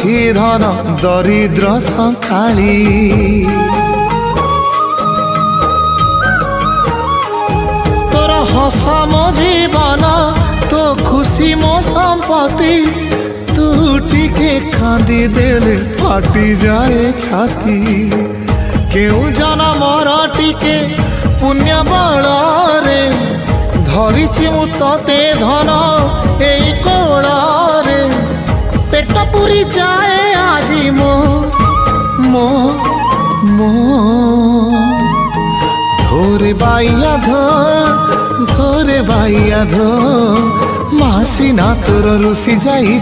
ଅଛି ଧନ ଦରିଦ୍ର ସଙ୍ଖାଳି। ତୋର ହସ ମୋ ଜୀବନ, ତୋ ଖୁସି ମୋ ସମ୍ପତ୍ତି, ତୁ ଟିକେ କାନ୍ଦି ଦେଲେ ଫାଟି ଯାଏ ଛାତି। କେଉଁ ଜନମର ଟିକେ पुण्य बଳରେ ଧରିଛି ମୁଁ ତତେ ଧନ ଏଇ କୋଳରେ। पेट पूरी जाए आजी मो मो मो धोरे बाइया धोरे बाइया धो मासी ना तोर रुसी जाई।